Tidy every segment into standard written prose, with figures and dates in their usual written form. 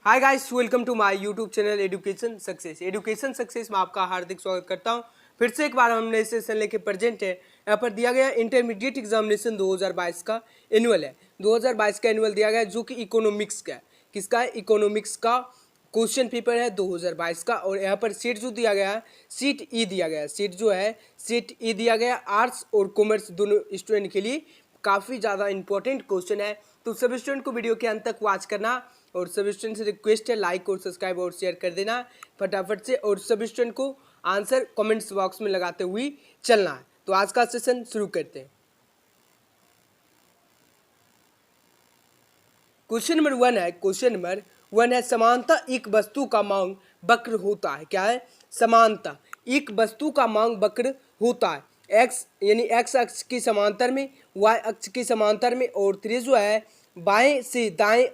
Hi guys, welcome to my YouTube channel education success में आपका हार्दिक स्वागत करता हूं। फिर से एक बार हमने सेशन लेके प्रेजेंट है। यहाँ पर दिया गया इंटरमीडिएट एग्जामिनेशन 2022 का एनुअल है। 2022 का एनुअल दिया गया है जो कि इकोनॉमिक्स का है। किसका है? इकोनॉमिक्स का क्वेश्चन पेपर है 2022 का। और यहाँ पर सीट जो दिया गया है, सीट ई दिया गया है। सीट जो है, सीट ई दिया गया आर्ट्स और कॉमर्स दोनों स्टूडेंट के लिए। काफ़ी ज़्यादा इंपॉर्टेंट क्वेश्चन है, तो सभी स्टूडेंट को वीडियो के अंत तक वॉच करना। और सभी स्टूडेंट से रिक्वेस्ट है लाइक और सब्सक्राइब और शेयर कर देना फटाफट से। और सभी स्टूडेंट को आंसर कमेंट्स बॉक्स में लगाते हुए चलना है। तो आज का सेशन शुरू करते हैं। क्वेश्चन नंबर वन है समानता एक वस्तु का मांग वक्र होता है। क्या है? समानता एक वस्तु का मांग वक्र होता है। एक्स यानी एक्स अक्ष की समांतर में, वाई अक्ष की समांतर में, और थ्री जो है बाएं से दाएं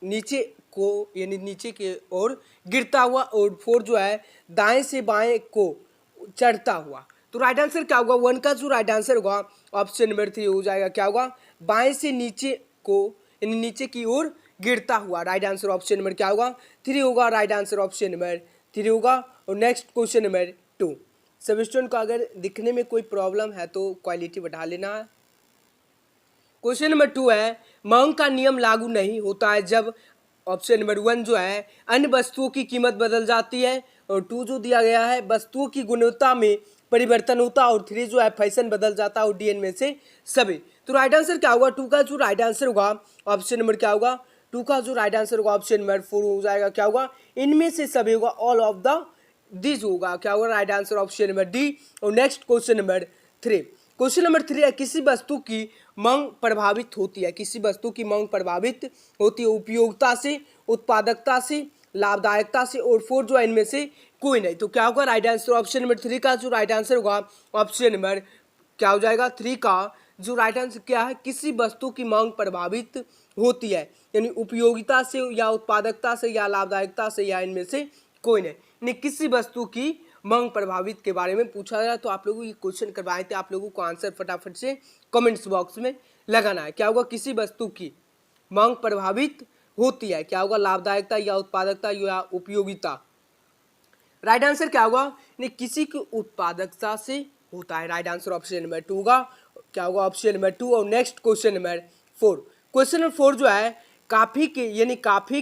नीचे को यानी नीचे की ओर गिरता हुआ, और फोर जो है दाएं से बाएं को चढ़ता हुआ। तो राइट आंसर क्या होगा? वन का जो राइट आंसर होगा ऑप्शन नंबर 3 हो जाएगा। क्या होगा? बाएं से नीचे को यानी नीचे की ओर गिरता हुआ। राइट आंसर ऑप्शन नंबर क्या होगा? 3 होगा। राइट आंसर ऑप्शन नंबर 3 होगा। और नेक्स्ट क्वेश्चन नंबर 2। सब स्टूडेंट को अगर दिखने में कोई प्रॉब्लम है तो क्वालिटी बढ़ा लेना है। क्वेश्चन नंबर 2 है मांग का नियम लागू नहीं होता है जब ऑप्शन नंबर 1 जो है अन्य वस्तुओं की कीमत बदल जाती है, और 2 जो दिया गया है वस्तुओं की गुणवत्ता में परिवर्तन होता है, और 3 जो है फैशन बदल जाता है, और डी में से सभी। तो राइट आंसर क्या होगा? 2 का जो राइट आंसर होगा ऑप्शन नंबर क्या होगा? 2 का जो राइट आंसर होगा ऑप्शन नंबर 4 हो जाएगा। क्या होगा? इनमें से सभी होगा, ऑल ऑफ द दिस होगा। क्या होगा? Right answer option number D. और next question number 3। Question number 3 है किसी वस्तु की मांग प्रभावित होती है। किसी वस्तु की मांग प्रभावित होती है उपयोगिता से, उत्पादकता से, लाभदायकता से, और 4 जो है इनमें से कोई नहीं। तो क्या होगा? राइट आंसर ऑप्शन नंबर 3 का जो राइट आंसर होगा ऑप्शन नंबर क्या हो जाएगा? 3 का जो राइट आंसर क्या है? किसी वस्तु की मांग प्रभावित होती है, यानी उपयोगिता से या उत्पादकता से या लाभदायकता से, या इनमें से कोई नहीं। यानी किसी वस्तु की मांग प्रभावित के बारे में पूछा गया। तो आप लोगों को ये क्वेश्चन करवाए थे, आप लोगों को आंसर फटाफट से कमेंट्स बॉक्स में लगाना है। क्या होगा? किसी वस्तु की मांग प्रभावित होती है। क्या होगा? लाभदायकता या उत्पादकता या उपयोगिता। राइट आंसर क्या होगा? नहीं, किसी की उत्पादकता से होता है। राइट आंसर ऑप्शन नंबर 2 का क्या होगा? Option number 2। और next question number 4। Question number 4 जो है काफी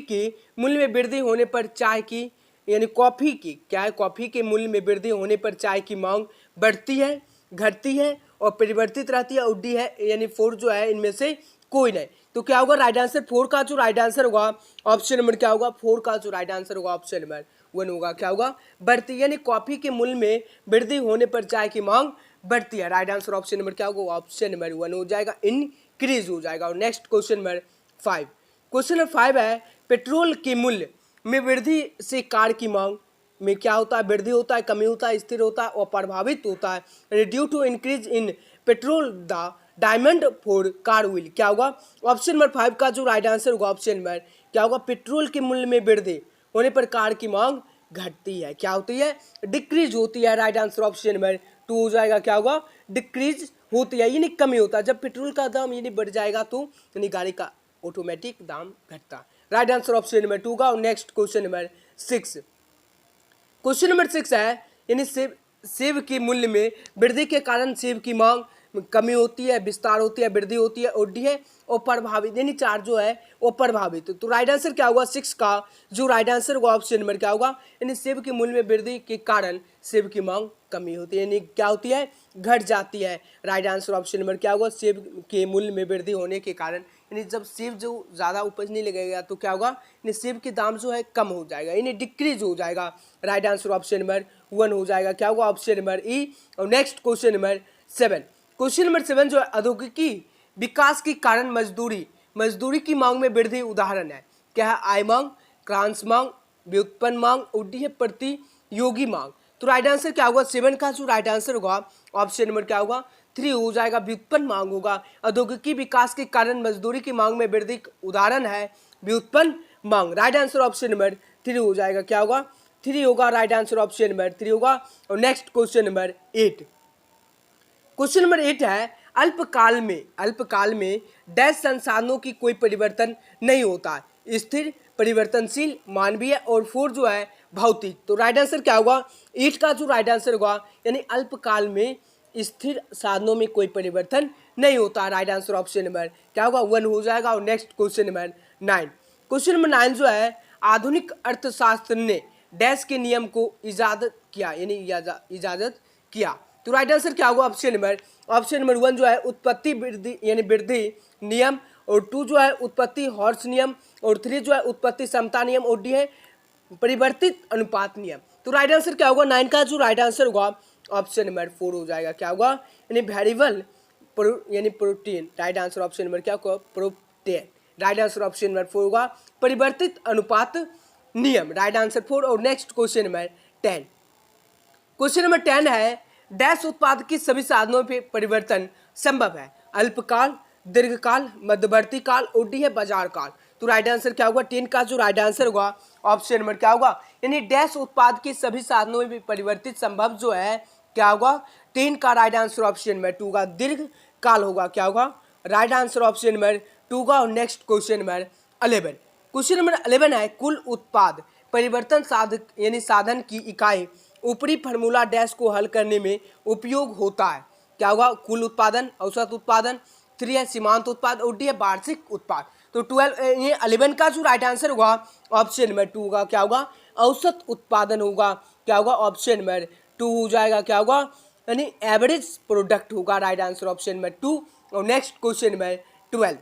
के मूल्य में वृद्धि होने पर चाय की यानी कॉफी की क्या है? कॉफी के मूल्य में वृद्धि होने पर चाय की मांग बढ़ती है, घटती है, और परिवर्तित रहती है, और डी है यानी 4 जो है इनमें से कोई नहीं। तो क्या होगा? राइट आंसर 4 का जो राइट आंसर होगा ऑप्शन नंबर क्या होगा? 4 का जो राइट आंसर होगा ऑप्शन नंबर 1 होगा। क्या होगा? बढ़ती, यानी कॉफी के मूल्य में वृद्धि होने पर चाय की मांग बढ़ती है। राइट आंसर ऑप्शन नंबर क्या होगा? ऑप्शन नंबर 1 हो जाएगा, इंक्रीज हो जाएगा। और next question number 5। Question number 5 है पेट्रोल के मूल्य में वृद्धि से कार की मांग में क्या होता है? वृद्धि होता है, कमी होता है, स्थिर होता है, और प्रभावित होता है। Due to increase in petrol the diamond for car wheel. क्या होगा? ऑप्शन नंबर 5 का जो राइट आंसर होगा ऑप्शन नंबर क्या होगा? पेट्रोल के मूल्य में वृद्धि होने पर कार की मांग घटती है। क्या होती है? डिक्रीज होती है। राइट आंसर ऑप्शन नंबर 2 हो जाएगा। क्या होगा? डिक्रीज होती है, यानी कमी होता है। जब पेट्रोल का दाम यानी बढ़ जाएगा तो यानी गाड़ी का ऑटोमेटिक दाम घटता। राइट आंसर ऑप्शन नंबर 2 का। और next question number 6। Question number 6 है यानी सेब के मूल्य में वृद्धि के कारण सेब की मांग कमी होती है, विस्तार होती है, वृद्धि होती है, और डी है और प्रभावित, यानी 4 जो है वो प्रभावित। तो राइट आंसर क्या होगा? 6 का जो राइट आंसर होगा ऑप्शन नंबर क्या होगा? यानी सेब के मूल्य में वृद्धि के कारण सेब की मांग कमी होती है, यानी क्या होती है? घट जाती है। राइट आंसर ऑप्शन नंबर क्या होगा? सेब के मूल्य में वृद्धि होने के कारण, यानी जब सेब जो ज़्यादा उपज नहीं लगेगा तो क्या होगा? यानी सेब के दाम जो है कम हो जाएगा, यानी डिक्रीज हो जाएगा। राइट आंसर ऑप्शन नंबर 1 हो जाएगा। क्या होगा? Option number E. और next question number 7। Question number 7 जो है औद्योगिकी विकास के कारण मजदूरी की मांग में वृद्धि उदाहरण है। क्या है? आय मांग, क्रांस मांग, व्युत्पन्न मांग, और डी है प्रतियोगी मांग। तो राइट आंसर क्या होगा? 7 का जो राइट आंसर होगा ऑप्शन नंबर क्या होगा? 3 हो जाएगा, व्युत्पन्न मांग होगा। औद्योगिकी विकास के कारण मजदूरी की मांग में वृद्धि उदाहरण है व्युत्पन्न मांग। राइट आंसर ऑप्शन नंबर 3 हो जाएगा। क्या होगा? 3 होगा। राइट आंसर ऑप्शन नंबर 3 होगा। और next question number 8। Question number 8 है अल्पकाल में डैश संसाधनों की कोई परिवर्तन नहीं होता है, स्थिर परिवर्तनशील, मानवीय और 4 जो है भौतिक। तो राइट आंसर क्या होगा? 8 का जो राइट आंसर होगा यानी अल्पकाल में स्थिर साधनों में कोई परिवर्तन नहीं होता। राइट आंसर ऑप्शन नंबर क्या होगा? 1 हो जाएगा। और next question number 9। Question number 9 जो है, आधुनिक अर्थशास्त्र ने डैश के नियम को इजाजत किया, यानी इजाजत किया। तो राइट आंसर क्या होगा? ऑप्शन नंबर 1 जो है उत्पत्ति वृद्धि यानी वृद्धि नियम, और 2 जो है उत्पत्ति हॉर्स नियम, और 3 जो है उत्पत्ति समता नियम, और डी है परिवर्तित अनुपात नियम। तो राइट आंसर क्या होगा? 9 का जो राइट आंसर होगा ऑप्शन नंबर 4 हो जाएगा। क्या होगा? यानी वेरिएबल यानी protein. Right answer option number क्या होगा? Protein. Right answer option number 4 होगा परिवर्तित अनुपात नियम। Right answer 4। और next question number 10। Question number 10 है, डैश उत्पाद की सभी साधनों पे परिवर्तन संभव है? अल्पकाल, दीर्घकाल, मध्यवर्ती काल, और डी है बाजार काल। तो राइट आंसर क्या होगा? 10 का जो राइट आंसर होगा ऑप्शन नंबर क्या होगा? यानी डैश उत्पाद के सभी साधनों में परिवर्तित संभव जो है क्या होगा? 10 का राइट आंसर ऑप्शन नंबर 2 का दीर्घ काल होगा। क्या होगा? राइट आंसर ऑप्शन नंबर 2 का। और next question number 11। Question number 11 है, कुल उत्पाद परिवर्तन साधक यानी साधन की इकाई ऊपरी फार्मूला डैश को हल करने में उपयोग होता है। क्या होगा? कुल उत्पादन, औसत उत्पादन, 3 है सीमांत उत्पाद, और डी है वार्षिक उत्पाद। तो 11 का जो राइट आंसर होगा ऑप्शन नंबर 2 का क्या होगा? औसत उत्पादन होगा। क्या होगा? ऑप्शन नंबर 2 हो जाएगा। क्या होगा? यानी एवरेज प्रोडक्ट होगा। Right answer option number 2। और next question number 12।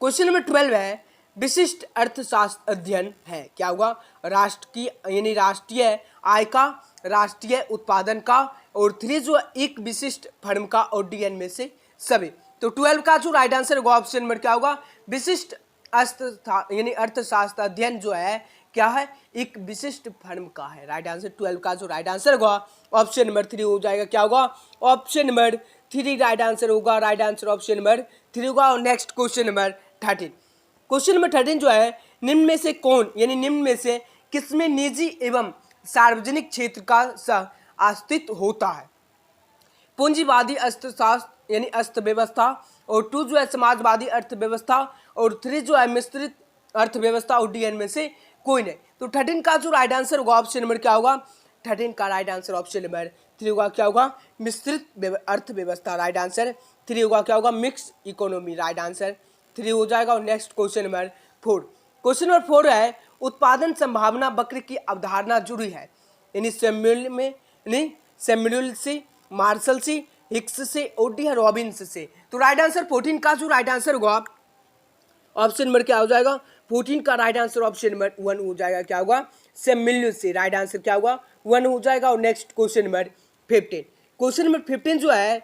Question number 12 है, विशिष्ट अर्थशास्त्र अध्ययन है। क्या होगा? राष्ट्र की यानी राष्ट्रीय आय का, राष्ट्रीय उत्पादन का, और 3 जो एक विशिष्ट फर्म का, और डी में से सभी। तो 12 का जो राइट आंसर होगा ऑप्शन नंबर क्या होगा? विशिष्ट यानी अर्थशास्त्र अध्ययन जो है क्या है? एक विशिष्ट फर्म का है। राइट आंसर 12 का जो राइट आंसर होगा ऑप्शन नंबर 3 हो जाएगा। क्या होगा? ऑप्शन नंबर 3 राइट आंसर होगा। राइट आंसर ऑप्शन नंबर 3 होगा। और next question number 13। Question number 13 जो है, निम्न में से कौन यानी निम्न में से किसमें निजी एवं सार्वजनिक क्षेत्र का सह अस्तित्व होता है? पूंजीवादी अर्थशास्त्र यानी अर्थव्यवस्था, और 2 जो है समाजवादी अर्थव्यवस्था, और 3 जो है मिश्रित अर्थव्यवस्था, और डी में से कोई नहीं। तो 13 का जो राइट आंसर होगा ऑप्शन नंबर क्या होगा? 13 का राइट आंसर ऑप्शन नंबर 3 होगा। क्या होगा? मिश्रित अर्थव्यवस्था। राइट आंसर 3 होगा। क्या होगा? Mix economy. राइट आंसर 3 हो जाएगा। और next question number 4। Question number 4 है, उत्पादन संभावना वक्र की अवधारणा जुड़ी है यानी सैमुअल से, मार्शल से, हिक्स से, और डी है रॉबिन्स से। तो राइट आंसर 14 का जो राइट आंसर होगा ऑप्शन नंबर क्या हो जाएगा? 14 का राइट आंसर ऑप्शन नंबर 1 हो जाएगा। क्या होगा? सैमुअल से। राइट आंसर क्या होगा? 1 हो जाएगा। और next question number 15। Question number 15 जो है,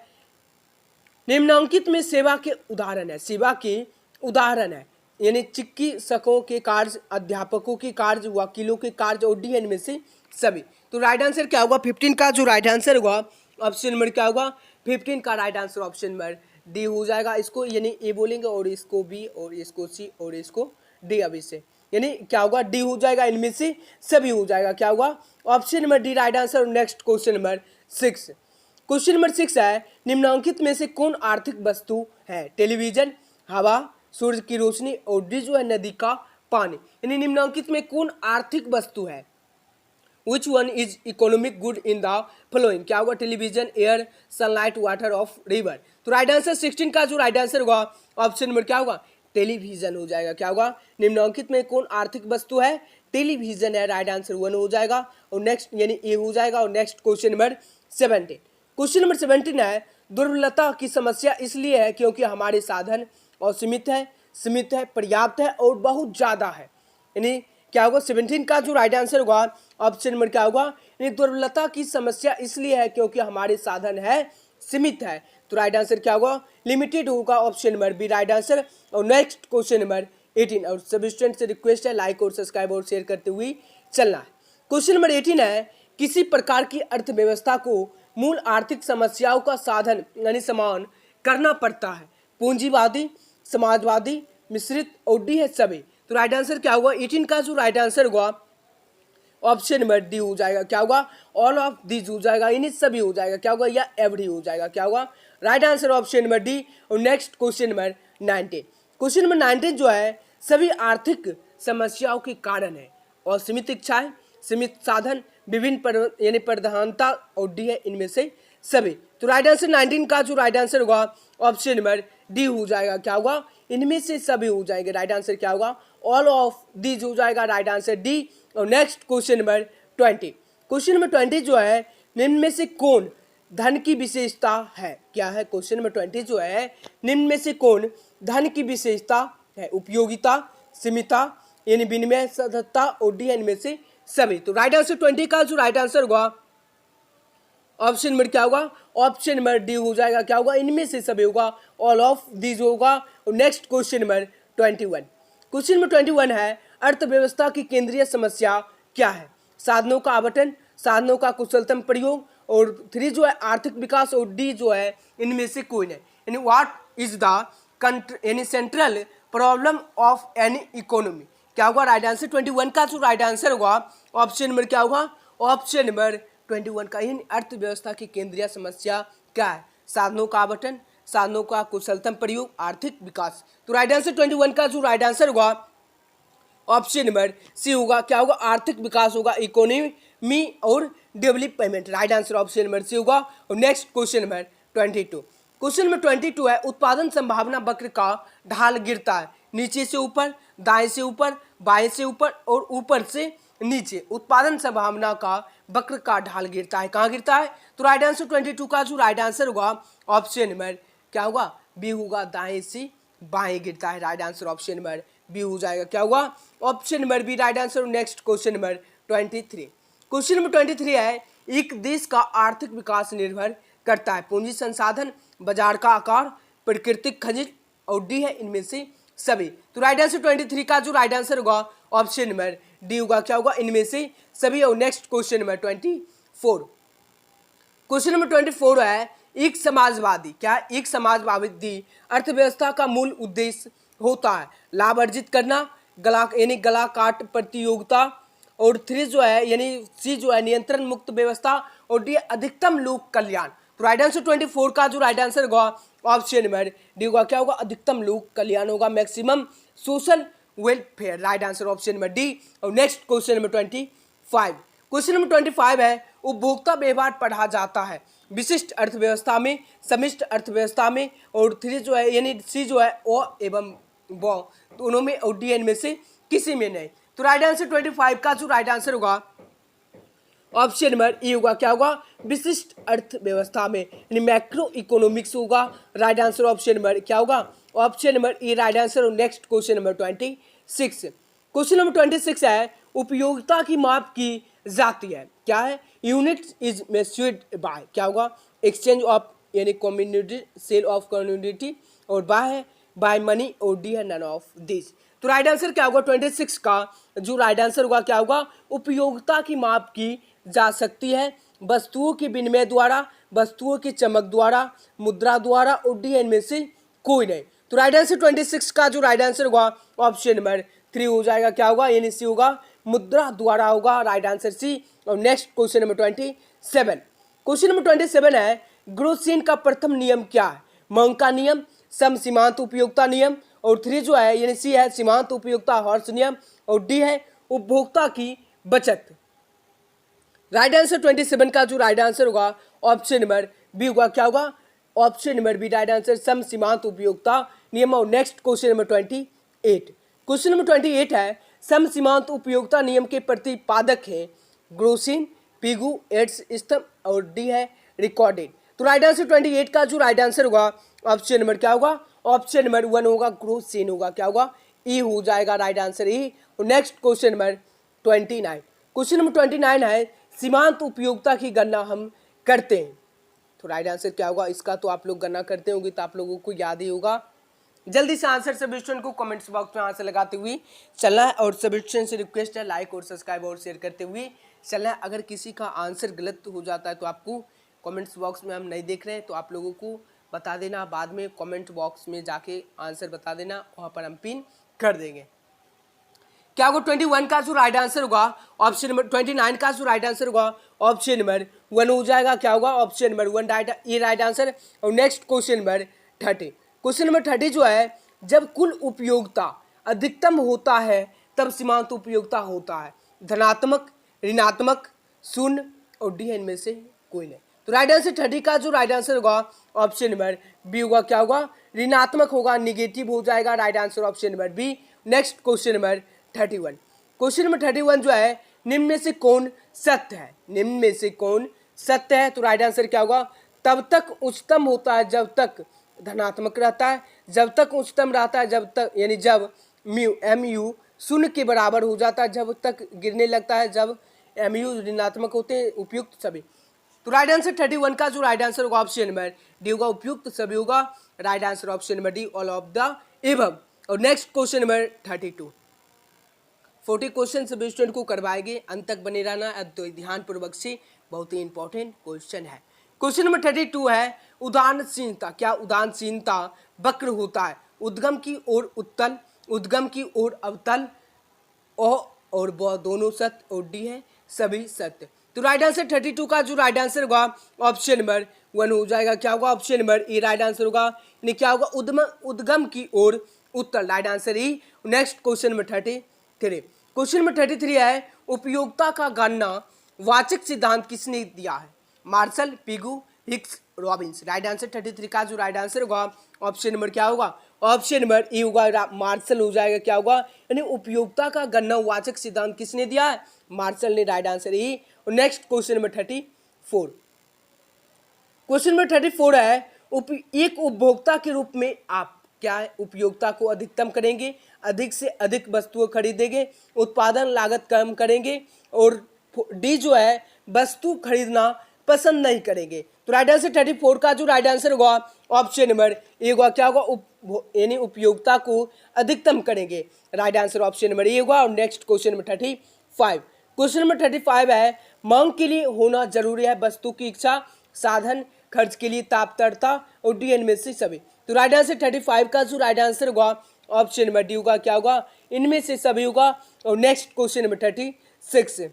निम्नांकित में सेवा के उदाहरण है। सेवा के उदाहरण है यानी चिकित्सकों के कार्य, अध्यापकों के कार्य, वकीलों के कार्य, और डी में से सभी। तो राइट आंसर क्या होगा? 15 का जो राइट आंसर होगा ऑप्शन नंबर क्या होगा? 15 का right answer option number D हो जाएगा। इसको यानी ए बोलेंगे, और इसको बी, और इसको सी, और इसको डी। अभी से यानी क्या होगा? डी हो जाएगा। इनमें से सभी हो जाएगा। क्या होगा? Option number D right answer. Next question number 6। Question number 6 है, निम्नांकित में से कौन आर्थिक वस्तु है? टेलीविजन, हवा, सूर्य की रोशनी, और डी जो है नदी का पानी। यानी निम्नांकित में कौन आर्थिक वस्तु है? Which one is economic good in the following? क्या होगा? Television, air, sunlight, water of river. तो राइट आंसर 16 का जो राइट आंसर होगा ऑप्शन नंबर क्या होगा? टेलीविजन हो जाएगा। क्या होगा? निम्नांकित में कौन आर्थिक वस्तु है? टेलीविजन है। राइट आंसर 1 हो जाएगा। और नेक्स्ट यानी ए हो जाएगा। और next question number 17। Question number 17 है, दुर्बलता की समस्या इसलिए है क्योंकि हमारे साधन असीमित है, पर्याप्त है, और बहुत ज़्यादा है। यानी क्या होगा? 17 का जो राइट आंसर होगा ऑप्शन नंबर क्या होगा? यानी दुर्बलता की समस्या इसलिए है क्योंकि हमारे साधन है सीमित है। तो राइट आंसर क्या होगा? लिमिटेड होगा। Option number B right answer. और नेक्स्ट क्वेश्चन नंबर 18। और सभी स्टूडेंट से रिक्वेस्ट है लाइक और सब्सक्राइब और शेयर करते हुए चलना है। क्वेश्चन नंबर 18 है, किसी प्रकार की अर्थव्यवस्था को मूल आर्थिक समस्याओं का साधन यानी समान करना पड़ता है? पूंजीवादी, समाजवादी, मिश्रित, और डी है सभी। तो राइट आंसर क्या होगा? 18 का जो राइट आंसर होगा ऑप्शन नंबर डी हो जाएगा। क्या होगा? ऑल ऑफ दीज हो जाएगा, यानी सभी हो जाएगा। क्या होगा? या एवरी हो जाएगा। क्या होगा? Right answer option number D. और next question number 19। Question number 19 जो है, सभी आर्थिक समस्याओं के कारण है। और सीमित इच्छाएं, सीमित साधन, विभिन्न यानी प्रधानता, और डी है इनमें से सभी। तो राइट आंसर 19 का जो राइट आंसर होगा ऑप्शन नंबर डी हो जाएगा। क्या होगा? इनमें से सभी हो जाएंगे। राइट आंसर क्या होगा? ऑल ऑफ दीज हो जाएगा। Right answer D. और next question number 20। Question number 20 जो है, निम्न में से कौन धन की विशेषता है? क्या है? क्वेश्चन नंबर 20 जो है, निम्न में से कौन धन की विशेषता है? उपयोगिता, सीमितता, यानी विनिमय सदस्यता, और डी इनमें से सभी। तो राइट आंसर 20 का जो राइट आंसर होगा ऑप्शन नंबर क्या होगा? ऑप्शन नंबर डी हो जाएगा। क्या होगा? इनमें से सभी होगा, ऑल ऑफ दीज होगा। और next question number 21। Question number 21 है, अर्थव्यवस्था की केंद्रीय समस्या क्या है? साधनों का आवंटन, साधनों का कुशलतम प्रयोग, और 3 जो है आर्थिक विकास, और डी जो है इनमें से कोई नहीं। यानी व्हाट इज द यानी central problem of any economy? क्या होगा? राइट आंसर 21 का जो राइट आंसर होगा ऑप्शन नंबर क्या होगा? ऑप्शन नंबर 21 का। इन अर्थव्यवस्था की केंद्रीय समस्या क्या है? साधनों का आवंटन, साधनों का कुशलतम प्रयोग, आर्थिक विकास। तो राइट आंसर 21 का जो राइट आंसर होगा ऑप्शन नंबर सी होगा। क्या होगा? आर्थिक विकास होगा, इकोनॉमी और development. Right answer option number C होगा। और next question number 22। Question number 22 है, उत्पादन संभावना वक्र का ढाल गिरता है नीचे से ऊपर, दाएं से ऊपर, बाएं से ऊपर, और ऊपर से नीचे। उत्पादन संभावना का वक्र का ढाल गिरता है, कहाँ गिरता है? तो राइट आंसर 22 का जो राइट आंसर होगा ऑप्शन नंबर क्या होगा? बी होगा, दाएं से बाएं गिरता है। Right answer option number B हो जाएगा। क्या होगा? Option number B right answer. Next question number 23। Question number 23 है, एक देश का आर्थिक विकास निर्भर करता है पूंजी संसाधन, बाजार का आकार, प्राकृतिक खनिज, और डी है इनमें से सभी। तो राइट आंसर 23 का जो राइट आंसर होगा ऑप्शन नंबर डी होगा। क्या होगा? इनमें से सभी। और next question number 24। Question number 24 है, एक समाजवादी, क्या एक समाजवादी अर्थव्यवस्था का मूल उद्देश्य होता है लाभ अर्जित करना, गला यानी गला काट प्रतियोगिता, और 3 जो है यानी सी जो है नियंत्रण मुक्त व्यवस्था, और डी अधिकतम लोक कल्याण। तो राइट आंसर 24 का जो राइट आंसर होगा ऑप्शन नंबर डी होगा। क्या होगा? अधिकतम लोक कल्याण होगा, maximum social welfare. Right answer option number D. और next question number 25। Question number 25 है, उपभोक्ता व्यवहार पढ़ा जाता है विशिष्ट अर्थव्यवस्था में, समिष्ट अर्थव्यवस्था में, और 3 जो है यानी सी जो है ओ एवं व दोनों में, और डी इनमें से किसी में नहीं। तो राइट आंसर 25 का जो राइट आंसर होगा ऑप्शन नंबर ई होगा। क्या होगा? विशिष्ट अर्थव्यवस्था में, यानी मैक्रो इकोनॉमिक्स होगा। राइट आंसर ऑप्शन नंबर क्या होगा? Option number E right answer. और next question number 26। Question number 26 है, उपयोगिता की माप की जाती है, क्या है? यूनिट इज मेजर्ड बाय, क्या होगा? एक्सचेंज ऑफ यानी कम्युनिटी, सेल ऑफ कम्युनिटी, और बाय मनी, और डी है नन ऑफ दिस। तो राइट आंसर क्या होगा? 26 का जो राइट आंसर होगा क्या होगा? उपयोगिता की माप की जा सकती है वस्तुओं के विनिमय द्वारा, वस्तुओं की चमक द्वारा, मुद्रा द्वारा, और डी इनमें से कोई नहीं। तो राइट आंसर 26 का जो राइट आंसर होगा ऑप्शन नंबर 3 हो जाएगा। क्या होगा? यानी सी होगा, मुद्रा द्वारा होगा। Right answer C. और next question number 27। Question number 27 है, ग्रोसेन का प्रथम नियम क्या है? मांग का नियम, सम सीमांत उपयोगिता नियम, और 3 जो है यानी सी है सीमांत उपयोगिता हॉर्स नियम, और डी है उपभोक्ता की बचत। राइट आंसर 27 का जो राइट आंसर होगा ऑप्शन नंबर बी होगा। क्या होगा? Option number B right answer, सम सीमांत उपयोगिता नियम। और next question number 28। Question number 28 है, सम सीमांत उपयोगिता नियम के प्रतिपादक हैं ग्रोसिन, पिगू, एड्स स्तंभ, और डी है रिकॉर्डेड। तो राइट आंसर 28 का जो राइट आंसर होगा ऑप्शन नंबर क्या होगा? ऑप्शन नंबर 1 होगा, ग्रोसिन होगा। क्या होगा? ई हो जाएगा। राइट आंसर ई। और next question number 29। Question number 29 है, सीमांत उपयोगिता की गणना हम करते हैं। तो राइट आंसर क्या होगा? इसका तो आप लोग गणना करते होंगे, तो आप लोगों को याद ही होगा। जल्दी से आंसर सभी स्टूडेंट को कमेंट्स बॉक्स में आंसर लगाते हुए चलना है, और सभी स्टूडेंट से रिक्वेस्ट है लाइक और सब्सक्राइब और शेयर करते हुए चलना है। अगर किसी का आंसर गलत हो जाता है तो आपको कमेंट्स बॉक्स में हम नहीं देख रहे हैं तो आप लोगों को बता देना, बाद में कमेंट बॉक्स में जाके आंसर बता देना, वहाँ पर हम पिन कर देंगे। क्या होगा? 21 का जो राइट आंसर होगा ऑप्शन नंबर 29 का जो राइट आंसर होगा ऑप्शन नंबर 1 हो जाएगा। क्या होगा? Option number 1 right answer. और next question number 30। Question number 30 जो है, जब कुल उपयोगिता अधिकतम होता है तब सीमांत उपयोगिता होता है। धनात्मक, ऋणात्मक, शून्य और डी है इनमें से कोई नहीं। तो राइट आंसर 30 का जो राइट आंसर होगा ऑप्शन नंबर बी होगा। क्या होगा? ऋणात्मक होगा, निगेटिव हो जाएगा। Right answer option number B. Next question number 31। Question number 31 जो है, निम्न में से कौन सत्य है? निम्न में से कौन सत्य है? तो राइट आंसर क्या होगा? तब तक उच्चतम होता है जब तक धनात्मक रहता है, जब तक उच्चतम रहता है, जब तक यानी जब MU शून्य के बराबर हो जाता है, जब तक गिरने लगता है, जब MU ऋणात्मक होते हैं। उपयुक्त सभी। तो राइट आंसर 31 का जो राइट आंसर होगा ऑप्शन नंबर डी होगा। उपयुक्त सभी होगा। Right answer option number D, all of the above. और नेक्स्ट क्वेश्चन नंबर 32। 40 क्वेश्चन सभी स्टूडेंट को करवाएंगे, अंत तक बने रहना। तो ध्यान पूर्वक से, बहुत ही इंपॉर्टेंट क्वेश्चन है। क्वेश्चन नंबर 32 है, उदासीनता। क्या उदासीनता वक्र होता है? उद्गम की ओर उत्तल, उद्गम की ओर अवतल, और वह दोनों सत्य और डी है सभी सत्य। तो राइट आंसर 32 का जो राइट आंसर होगा ऑप्शन नंबर 1 हो जाएगा। क्या होगा? Option number A right answer होगा। यानी क्या होगा? उद्गम की ओर उत्तर, right answer E. Next question number 33। Question number 33 है, उपयोगिता का गणना वाचक सिद्धांत किसने दिया है? Marshall, Pigou, Hicks, Robbins. Right answer 33 का जो राइट आंसर होगा ऑप्शन नंबर क्या होगा? ऑप्शन नंबर ए होगा, मार्शल हो जाएगा। क्या होगा? यानी उपयोगिता का गणना वाचक सिद्धांत किसने दिया है? मार्शल ने। Right answer A. और next question number 34। Question number 34 है, एक उपभोक्ता के रूप में आप क्या है? उपयोगिता को अधिकतम करेंगे, अधिक से अधिक वस्तुएं खरीदेंगे, उत्पादन लागत कम करेंगे, और डी जो है वस्तु खरीदना पसंद नहीं करेंगे। तो राइट आंसर 34 का जो राइट आंसर होगा ऑप्शन नंबर ए होगा। क्या होगा? यानी उपयोगिता को अधिकतम करेंगे। राइट आंसर ऑप्शन नंबर ए होगा। और next question number 35। Question number 35 है, मांग के लिए होना जरूरी है वस्तु की इच्छा, साधन, खर्च के लिए तत्परता और डी इनमें से सभी। तो राइट आंसर 35 का जो राइट आंसर होगा ऑप्शन नंबर डी होगा। क्या होगा? इनमें से सभी होगा। और next question number 36।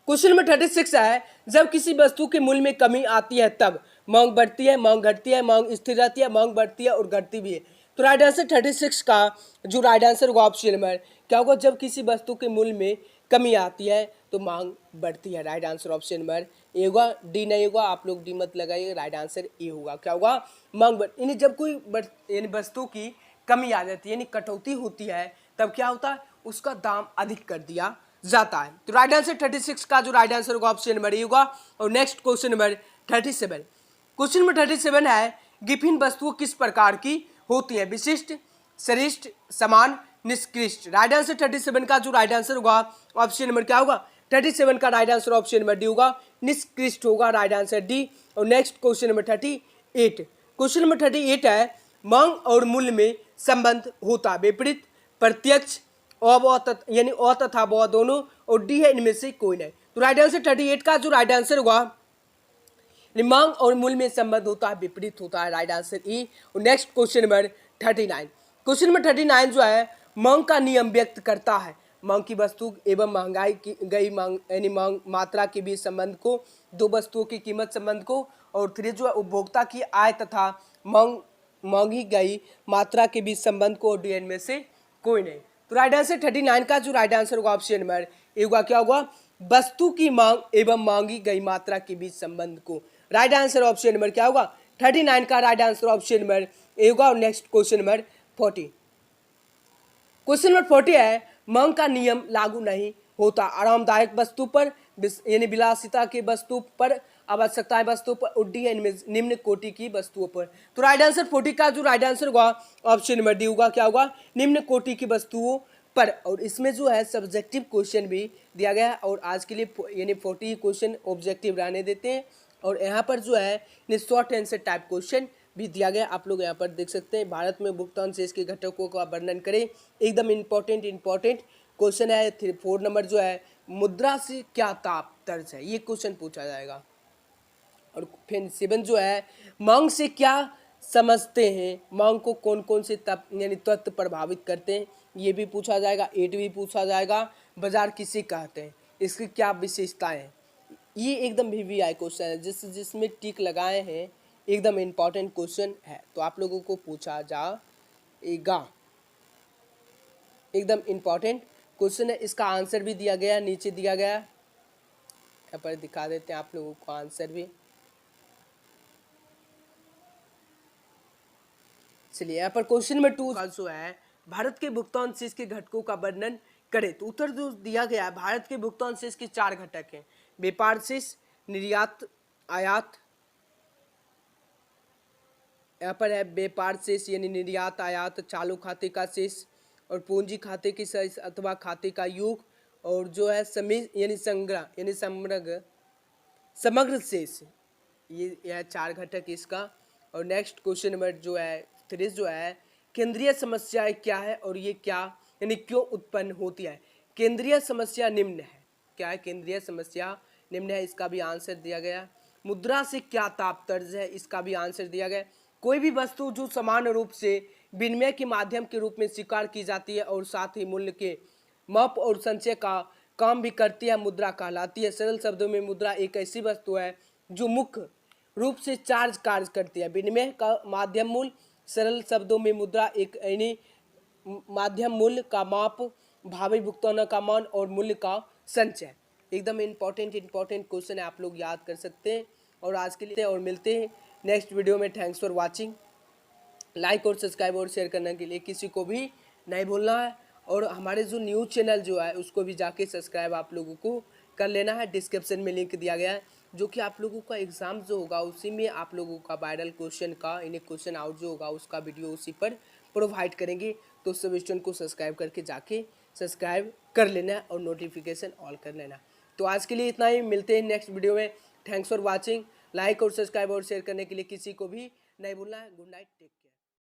Question number 36 है, जब किसी वस्तु के मूल्य में कमी आती है तब मांग बढ़ती है, मांग घटती है, मांग स्थिर रहती है, मांग बढ़ती है और घटती भी है। तो राइट आंसर 36 का जो राइट आंसर होगा ऑप्शन नंबर क्या होगा? जब किसी वस्तु के मूल्य में कमी आती है तो मांग बढ़ती है। राइट आंसर ऑप्शन नंबर ए होगा। डी नहीं होगा, आप लोग डी मत लगाइए। राइट आंसर ए होगा। क्या होगा? मांग बढ़, यानी जब कोई यानी वस्तु की कमी आ जाती है, यानी कटौती होती है, तब क्या होता है? उसका दाम अधिक कर दिया जाता है। तो राइट आंसर 36 का जो राइट आंसर होगा ऑप्शन नंबर ए होगा। और next question number 37। Question number 37 है, गिफिन वस्तुओं किस प्रकार की होती है? विशिष्ट, श्रेष्ठ, समान, निष्कृष्ट। राइट आंसर 37 का जो राइट आंसर होगा ऑप्शन नंबर क्या होगा? 37 का right answer option number D होगा, निष्कृष्ट होगा। Right answer D. और next question number 38। Question number 38 है, मांग और मूल्य में संबंध होता है विपरीत, प्रत्यक्ष, यानी अ तथा व दोनों, और डी है इनमें से कोई नहीं। तो राइट आंसर 38 का जो राइट आंसर होगा, मांग और मूल्य में संबंध होता है विपरीत होता है। राइट आंसर ई। और next question number 39। Question number 39 जो है, मांग का नियम व्यक्त करता है। मांग की वस्तु एवं महंगाई की गई मांग यानी मांग मात्रा के बीच संबंध को, दो वस्तुओं की कीमत संबंध को, और 3 जो है उपभोक्ता की आय तथा मांगी गई मात्रा के बीच संबंध को, और डी में से कोई नहीं। तो राइट आंसर 39 का जो राइट आंसर होगा ऑप्शन नंबर ए होगा। क्या होगा? वस्तु की मांग एवं मांगी गई मात्रा के बीच संबंध को। राइट आंसर ऑप्शन नंबर क्या होगा? 39 का राइट आंसर ऑप्शन नंबर ए होगा। और next question number 40। Question number 40 है, मांग का नियम लागू नहीं होता आरामदायक वस्तु पर, यानी विलासिता की वस्तु पर, आवश्यकता वस्तु पर, और डी निम्न कोटि की वस्तुओं पर। तो राइट आंसर 40 का जो राइट आंसर होगा ऑप्शन नंबर डी होगा। क्या होगा? निम्न कोटि की वस्तुओं पर। और इसमें जो है सब्जेक्टिव क्वेश्चन भी दिया गया है, और आज के लिए यानी 40 क्वेश्चन ऑब्जेक्टिव रहने देते हैं। और यहाँ पर जो है शॉर्ट आंसर टाइप क्वेश्चन भी दिया गया, आप लोग यहाँ पर देख सकते हैं। भारत में भुगतान शेष के घटकों का वर्णन करें, एकदम इंपॉर्टेंट क्वेश्चन है। 4 नंबर जो है, मुद्रा से क्या तात्पर्य है, ये क्वेश्चन पूछा जाएगा। और फिर 7 जो है, मांग से क्या समझते हैं, मांग को कौन कौन से यानी तत्व प्रभावित करते हैं, ये भी पूछा जाएगा। 8 भी पूछा जाएगा, बाजार किसे कहते हैं, इसकी क्या विशेषताएं हैं। ये एकदम VVI क्वेश्चन है, जिसमें टिक लगाए हैं, एकदम इम्पॉर्टेंट क्वेश्चन है, तो आप लोगों को पूछा जाएगा। एकदम इम्पॉर्टेंट क्वेश्चन है, इसका आंसर भी दिया गया, नीचे दिया गया, यहाँ पर दिखा देते हैं आप लोगों को आंसर भी। चलिए यहाँ पर क्वेश्चन नंबर 2 आंसर है भारत के भुगतान शेष के घटकों का वर्णन करें। तो उत्तर जो दिया गया है, भारत के भुगतान शेष के 4 घटक हैं, व्यापार शेष, निर्यात आयात, यहाँ पर है व्यापार शेष यानी निर्यात आयात, चालू खाते का शेष और पूंजी खाते की शेष अथवा खाते का योग, और जो है समी यानी संग्रह यानी समग्र शेष, ये यह 4 घटक इसका। और नेक्स्ट क्वेश्चन नंबर जो है 3 जो है केंद्रीय समस्या क्या है और ये क्या यानी क्यों उत्पन्न होती है। केंद्रीय समस्या निम्न है, क्या है केंद्रीय समस्या निम्न है, इसका भी आंसर दिया गया। मुद्रा से क्या तात्पर्य है, इसका भी आंसर दिया गया। कोई भी वस्तु जो समान रूप से विनिमय के माध्यम के रूप में स्वीकार की जाती है और साथ ही मूल्य के माप और संचय का काम भी करती है, मुद्रा कहलाती है। सरल शब्दों में मुद्रा एक ऐसी वस्तु है जो मुख्य रूप से चार्ज कार्य करती है। विनिमय का माध्यम मूल्य, सरल शब्दों में मुद्रा एक यानी माध्यम मूल्य का माप, भावी भुगतान का मान और मूल्य का संचय। एकदम इम्पोर्टेंट क्वेश्चन है, आप लोग याद कर सकते हैं। और आज के लिए और मिलते हैं नेक्स्ट वीडियो में। Thanks for watching. लाइक और सब्सक्राइब और शेयर करने के लिए किसी को भी नहीं भूलना है। और हमारे जो न्यूज़ चैनल जो है उसको भी जाके सब्सक्राइब आप लोगों को कर लेना है। डिस्क्रिप्शन में लिंक दिया गया है, जो कि आप लोगों का एग्ज़ाम जो होगा उसी में आप लोगों का वायरल क्वेश्चन का यानी क्वेश्चन आउट जो होगा उसका वीडियो उसी पर प्रोवाइड करेंगे। तो सब स्टूडेंट को सब्सक्राइब करके जाके सब्सक्राइब कर लेना है और नोटिफिकेशन ऑल कर लेना। तो आज के लिए इतना ही, मिलते हैं नेक्स्ट वीडियो में। Thanks for watching. लाइक और सब्सक्राइब और शेयर करने के लिए किसी को भी नहीं भूलना है। Good night, take care.